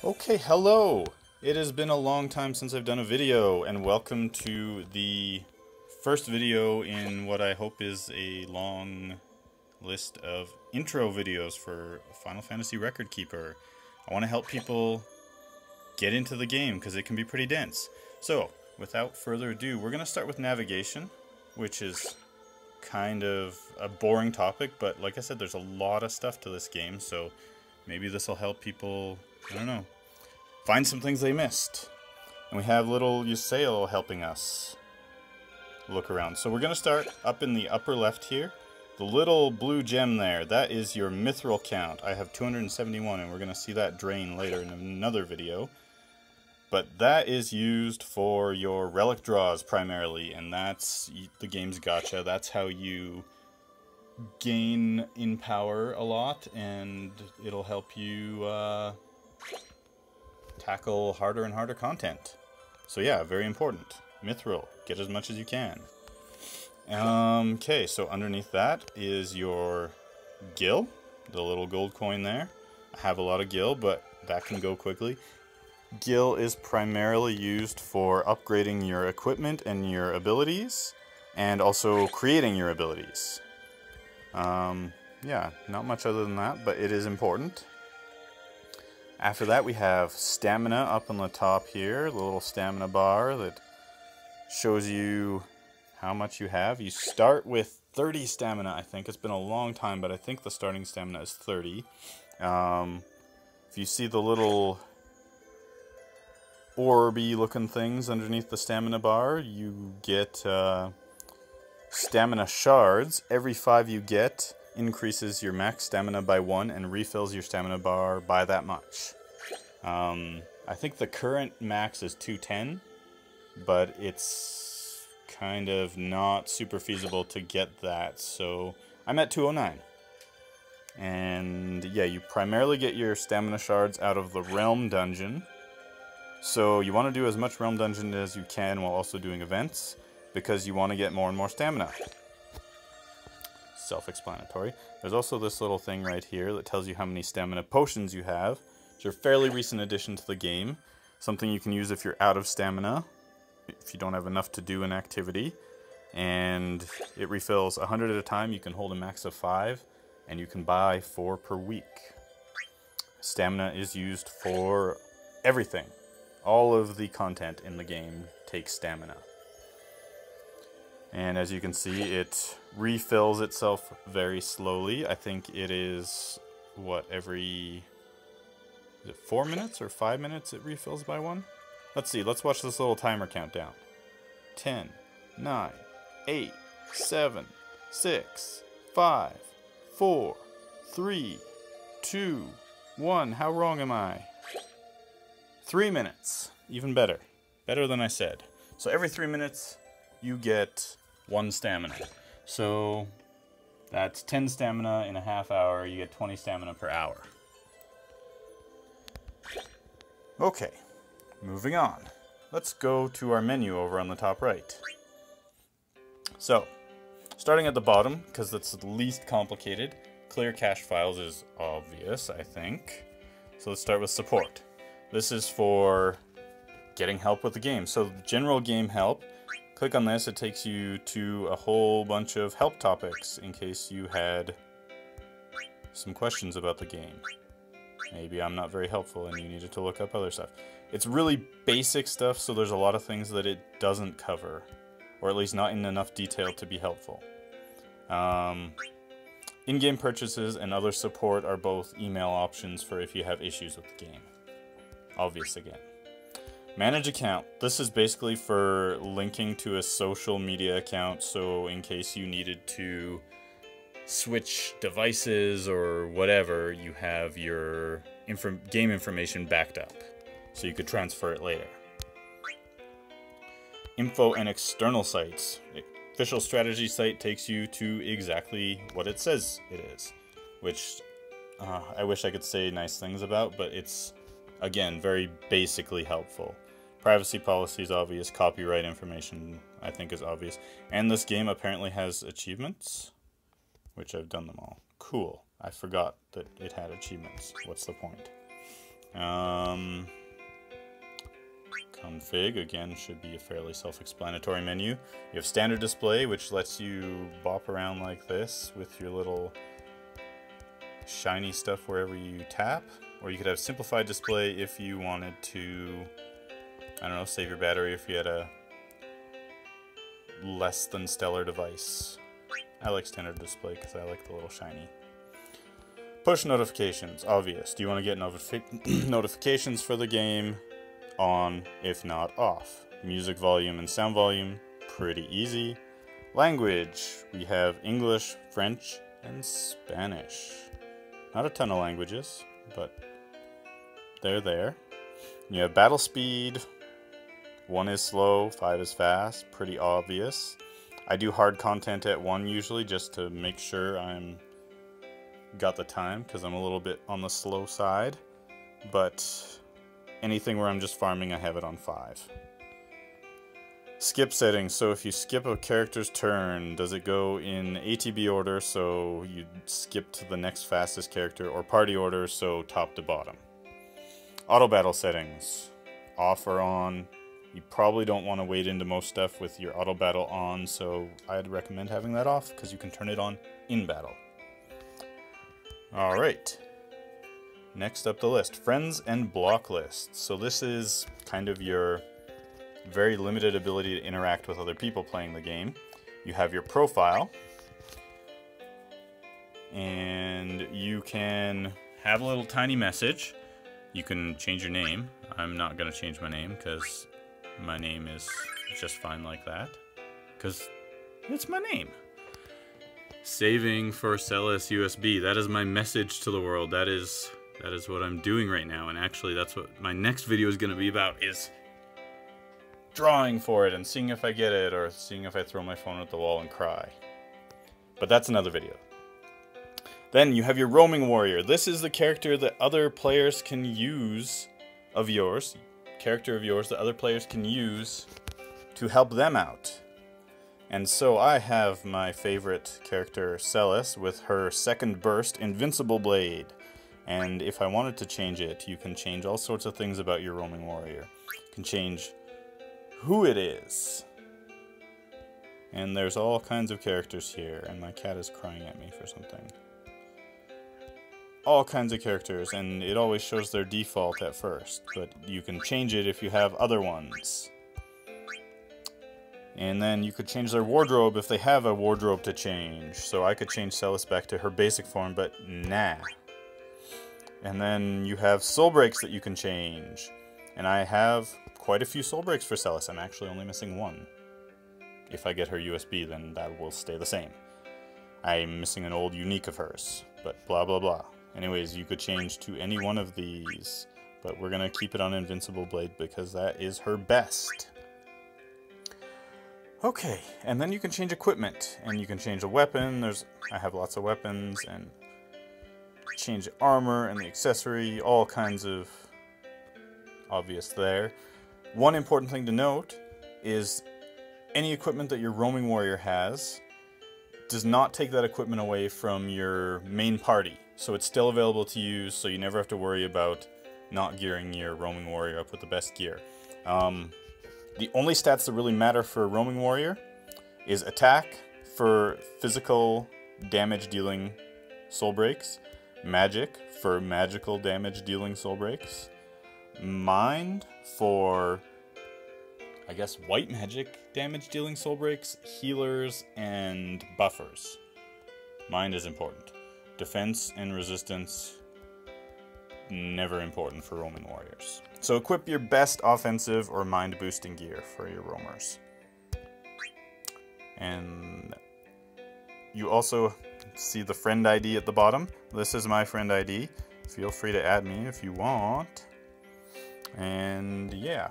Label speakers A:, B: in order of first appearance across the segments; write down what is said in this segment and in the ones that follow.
A: Okay, hello! It has been a long time since I've done a video, and welcome to the first video in what I hope is a long list of intro videos for Final Fantasy Record Keeper. I want to help people get into the game because it can be pretty dense. So, without further ado, we're going to start with navigation, which is kind of a boring topic, but like I said, there's a lot of stuff to this game, so maybe this will help people, I don't know, find some things they missed. And we have little Ysael helping us look around. So we're going to start up in the upper left here. The little blue gem there, that is your mithril count. I have 271, and we're going to see that drain later in another video. But that is used for your relic draws primarily, and that's the game's gacha. That's how you gain in power a lot, and it'll help you tackle harder and harder content. So yeah, very important. Mithril, get as much as you can. Okay, so underneath that is your gil, the little gold coin there. I have a lot of gil, but that can go quickly. Gil is primarily used for upgrading your equipment and your abilities, and also creating your abilities. Yeah, not much other than that, but it is important. After that, we have stamina up on the top here, the little stamina bar that shows you how much you have. You start with 30 stamina, I think. It's been a long time, but I think the starting stamina is 30. If you see the little orby looking things underneath the stamina bar, you get stamina shards. Every 5 you get increases your max stamina by 1 and refills your stamina bar by that much. I think the current max is 210, but it's kind of not super feasible to get that, so I'm at 209. And yeah, you primarily get your stamina shards out of the Realm Dungeon. So you want to do as much Realm Dungeon as you can while also doing events, because you want to get more and more stamina. Self-explanatory. There's also this little thing right here that tells you how many stamina potions you have. It's a fairly recent addition to the game. Something you can use if you're out of stamina, if you don't have enough to do an activity. And it refills 100 at a time. You can hold a max of 5, and you can buy 4 per week. Stamina is used for everything. All of the content in the game takes stamina. And as you can see, it refills itself very slowly. I think it is, what, every, is it 4 minutes or 5 minutes it refills by 1? Let's see, let's watch this little timer countdown. 10, 9, 8, 7, 6, 5, 4, 3, 2, 1. How wrong am I? 3 minutes. Even better. Better than I said. So every 3 minutes, you get 1 stamina. So that's 10 stamina in a half hour. You get 20 stamina per hour. Okay, moving on. Let's go to our menu over on the top right. So, starting at the bottom, because that's the least complicated, clear cache files is obvious, I think. So let's start with support. This is for getting help with the game. So general game help, click on this, it takes you to a whole bunch of help topics in case you had some questions about the game. Maybe I'm not very helpful and you needed to look up other stuff. It's really basic stuff, so there's a lot of things that it doesn't cover, or at least not in enough detail to be helpful. In-game purchases and other support are both email options for if you have issues with the game. Obvious again. Manage account. This is basically for linking to a social media account, so in case you needed to switch devices or whatever, you have your game information backed up, so you could transfer it later. Info and external sites. Official strategy site takes you to exactly what it says it is, which I wish I could say nice things about, but it's, again, very basically helpful. Privacy policy is obvious. Copyright information, I think, is obvious. And this game apparently has achievements, which I've done them all. Cool. I forgot that it had achievements. What's the point? Config, again, should be a fairly self-explanatory menu. You have standard display, which lets you bop around like this with your little shiny stuff wherever you tap. Or you could have simplified display if you wanted to, I don't know, save your battery if you had a less than stellar device. I like standard display because I like the little shiny. Push notifications, obvious. Do you want to get notifications for the game? On, if not off. Music volume and sound volume, pretty easy. Language, we have English, French, and Spanish. Not a ton of languages, but they're there. You have battle speed. 1 is slow, 5 is fast, pretty obvious. I do hard content at 1 usually just to make sure I'm got the time because I'm a little bit on the slow side, but anything where I'm just farming, I have it on 5. Skip settings. So if you skip a character's turn, does it go in ATB order, so you skip to the next fastest character, or party order, so top to bottom? Auto battle settings. Off or on. You probably don't want to wade into most stuff with your auto battle on, so I'd recommend having that off because you can turn it on in battle. Alright. Next up the list, friends and block lists. So this is kind of your very limited ability to interact with other people playing the game. You have your profile, and you can have a little tiny message. You can change your name. I'm not going to change my name because my name is just fine like that, because it's my name. Saving for Celis USB. That is my message to the world. That is what I'm doing right now, and actually that's what my next video is going to be about, is drawing for it and seeing if I get it, or seeing if I throw my phone at the wall and cry. But that's another video. Then you have your roaming warrior. This is the character that other players can use of yours, that other players can use to help them out. And so I have my favorite character, Celis, with her second burst, Invincible Blade. And if I wanted to change it, you can change all sorts of things about your roaming warrior. You can change who it is. And there's all kinds of characters here, and my cat is crying at me for something. All kinds of characters, and it always shows their default at first, but you can change it if you have other ones. And then you could change their wardrobe if they have a wardrobe to change. So I could change Celis back to her basic form, but nah. And then you have soul breaks that you can change. And I have quite a few soul breaks for Celis. I'm actually only missing 1. If I get her USB, then that will stay the same. I'm missing an old unique of hers, but blah blah blah. Anyways, you could change to any one of these, but we're going to keep it on Invincible Blade because that is her best. Okay, and then you can change equipment, and you can change a weapon. I have lots of weapons, and change the armor and the accessory, all kinds of obvious there. One important thing to note is any equipment that your roaming warrior has does not take that equipment away from your main party. So it's still available to use, so you never have to worry about not gearing your roaming warrior up with the best gear. The only stats that really matter for a roaming warrior is attack for physical damage dealing soul breaks, magic for magical damage dealing soul breaks, mind for, I guess, white magic damage dealing soul breaks, healers, and buffers. Mind is important. Defense and resistance, never important for roaming warriors. So equip your best offensive or mind boosting gear for your roamers. And you also see the friend ID at the bottom. This is my friend ID. Feel free to add me if you want. And yeah,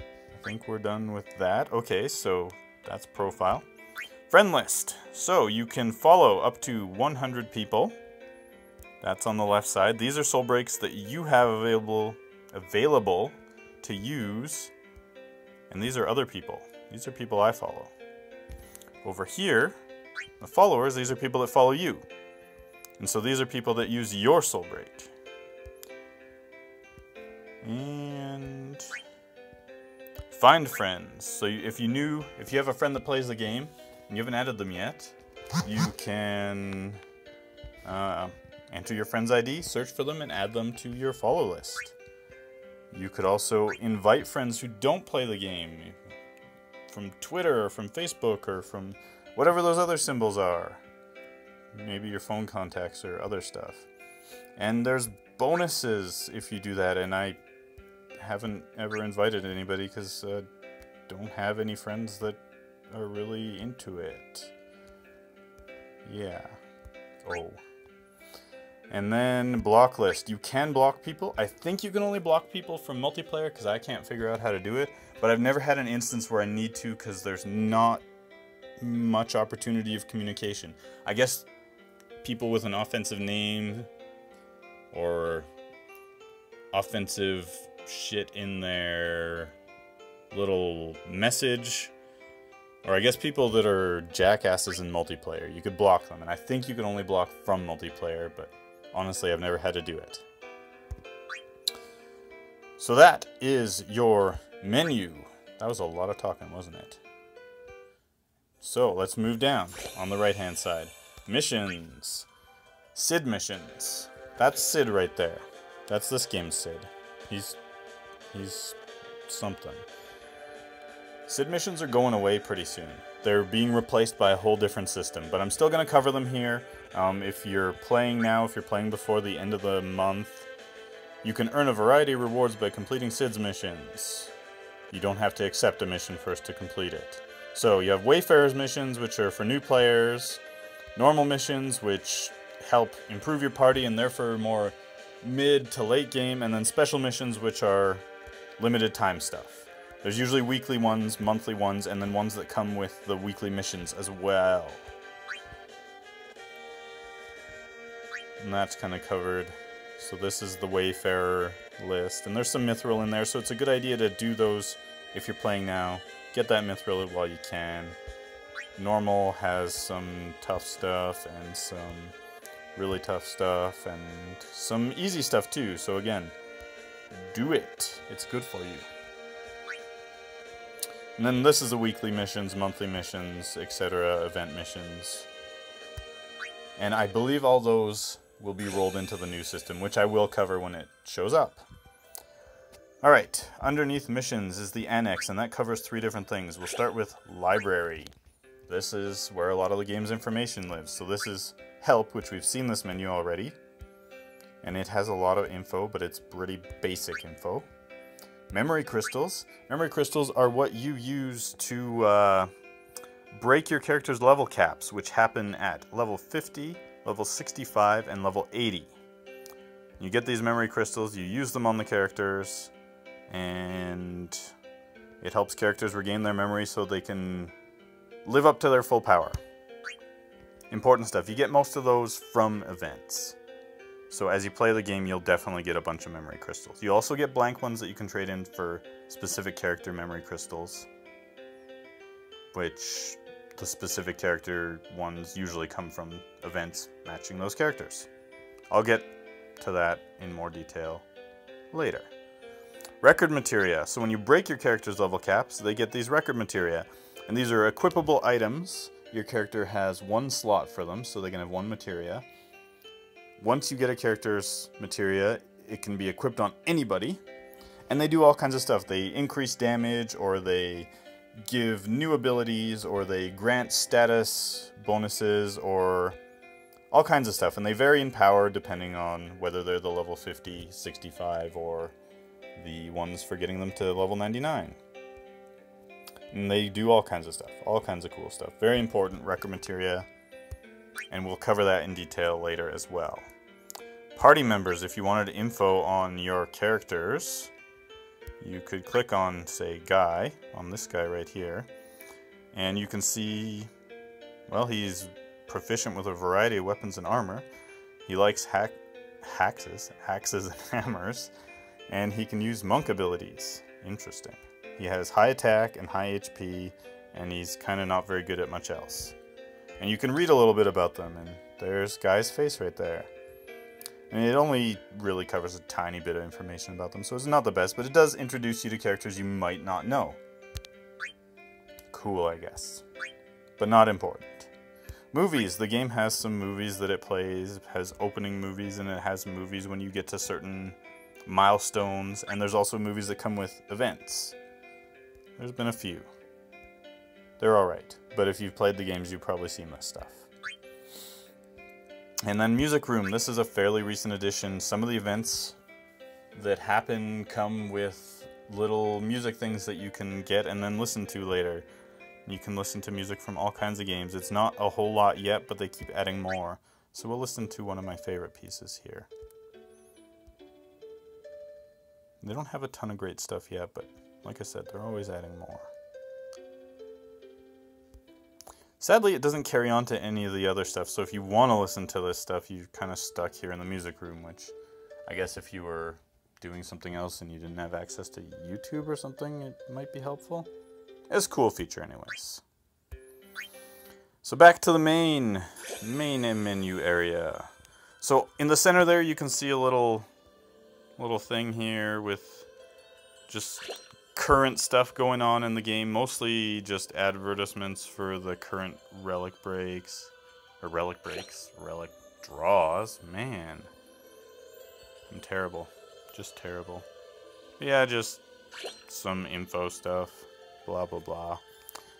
A: I think we're done with that. Okay, so that's profile. Friend list. So you can follow up to 100 people. That's on the left side. These are soul breaks that you have available to use. And these are other people. These are people I follow. Over here, the followers, these are people that follow you. And so these are people that use your soul break. And find friends. So if you have a friend that plays the game and you haven't added them yet, you can enter your friend's ID, search for them, and add them to your follow list. You could also invite friends who don't play the game from Twitter or from Facebook or from whatever those other symbols are. Maybe your phone contacts or other stuff. And there's bonuses if you do that, and I haven't ever invited anybody because I don't have any friends that are really into it. Yeah. Oh. And then block list. You can block people. I think you can only block people from multiplayer because I can't figure out how to do it. But I've never had an instance where I need to because there's not much opportunity of communication. I guess people with an offensive name or offensive shit in their little message, or I guess people that are jackasses in multiplayer, you could block them. And I think you can only block from multiplayer, but honestly, I've never had to do it. So that is your menu. That was a lot of talking, wasn't it? So let's move down on the right-hand side. Missions. Sid missions. That's Sid right there. That's this game's Sid. He's something. Sid missions are going away pretty soon. They're being replaced by a whole different system, but I'm still going to cover them here. If you're playing now, if you're playing before the end of the month, you can earn a variety of rewards by completing Sid's missions. You don't have to accept a mission first to complete it. So you have Wayfarer's missions, which are for new players, normal missions, which help improve your party and therefore more mid to late game, and then special missions, which are limited time stuff. There's usually weekly ones, monthly ones, and then ones that come with the weekly missions as well. And that's kind of covered. So this is the Wayfarer list. And there's some Mithril in there, so it's a good idea to do those if you're playing now. Get that Mithril while you can. Normal has some tough stuff and some really tough stuff and some easy stuff too. So again, do it. It's good for you. And then this is the weekly missions, monthly missions, etc., event missions. And I believe all those will be rolled into the new system, which I will cover when it shows up. Alright, underneath missions is the Annex, and that covers 3 different things. We'll start with Library. This is where a lot of the game's information lives. So this is Help, which we've seen this menu already. And it has a lot of info, but it's pretty basic info. Memory crystals. Memory crystals are what you use to break your character's level caps, which happen at level 50, level 65, and level 80. You get these memory crystals, you use them on the characters, and it helps characters regain their memory so they can live up to their full power. Important stuff. You get most of those from events. So as you play the game, you'll definitely get a bunch of memory crystals. You also get blank ones that you can trade in for specific character memory crystals, which the specific character ones usually come from events matching those characters. I'll get to that in more detail later. Record materia. So when you break your character's level caps, they get these record materia. And these are equipable items. Your character has 1 slot for them, so they can have 1 materia. Once you get a character's materia, it can be equipped on anybody, and they do all kinds of stuff. They increase damage, or they give new abilities, or they grant status bonuses, or all kinds of stuff. And they vary in power depending on whether they're the level 50, 65, or the ones for getting them to level 99. And they do all kinds of stuff, all kinds of cool stuff. Very important, record materia. And we'll cover that in detail later as well. Party members, if you wanted info on your characters, you could click on, say, Guy, on this guy right here, and you can see, well, he's proficient with a variety of weapons and armor. He likes axes and hammers, and he can use monk abilities. Interesting. He has high attack and high HP, and he's kind of not very good at much else. And you can read a little bit about them, and there's Guy's face right there. I mean, it only really covers a tiny bit of information about them, so it's not the best, but it does introduce you to characters you might not know. Cool, I guess. But not important. Movies. The game has some movies that it plays. It has opening movies, and it has movies when you get to certain milestones, and there's also movies that come with events. There's been a few. They're alright, but if you've played the games, you've probably seen this stuff. And then Music Room. This is a fairly recent addition. Some of the events that happen come with little music things that you can get and then listen to later. You can listen to music from all kinds of games. It's not a whole lot yet, but they keep adding more. So we'll listen to one of my favorite pieces here. They don't have a ton of great stuff yet, but like I said, they're always adding more. Sadly, it doesn't carry on to any of the other stuff, so if you want to listen to this stuff, you're kind of stuck here in the music room, which I guess if you were doing something else and you didn't have access to YouTube or something, it might be helpful. It's a cool feature anyways. So back to the main menu area. So in the center there, you can see a little thing here with just current stuff going on in the game, mostly just advertisements for the current relic draws. Man, I'm terrible, just terrible. Yeah, just some info stuff, blah blah blah.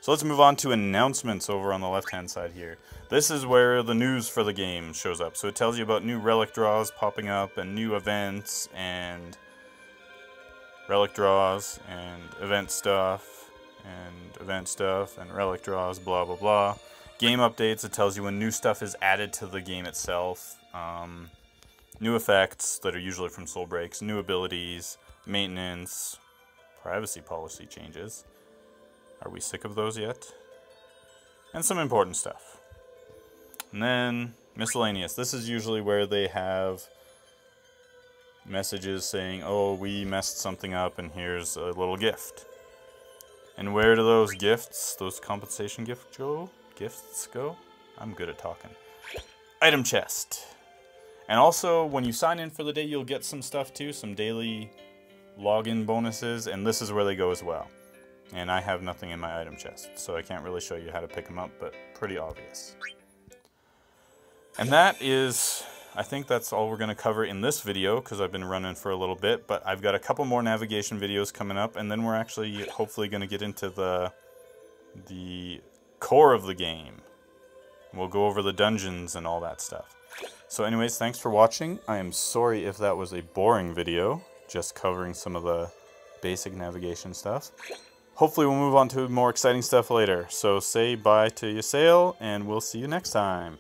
A: So let's move on to announcements over on the left hand side here. This is where the news for the game shows up. So it tells you about new relic draws popping up and new events and relic draws and event stuff and relic draws, blah blah blah. Game updates, it tells you when new stuff is added to the game itself. New effects that are usually from soul breaks, new abilities, maintenance, privacy policy changes. Are we sick of those yet? And some important stuff. And then miscellaneous. This is usually where they have messages saying, oh, we messed something up and here's a little gift. And where do those gifts, those compensation gifts go? I'm good at talking. Item chest. And also, when you sign in for the day, you'll get some stuff too, some daily login bonuses, and this is where they go as well. And I have nothing in my item chest, so I can't really show you how to pick them up, but pretty obvious. And that is, I think that's all we're going to cover in this video, because I've been running for a little bit, but I've got a couple more navigation videos coming up, and then we're actually hopefully going to get into the core of the game. We'll go over the dungeons and all that stuff. So anyways, thanks for watching. I am sorry if that was a boring video, just covering some of the basic navigation stuff. Hopefully we'll move on to more exciting stuff later. So say bye to Ysael, and we'll see you next time.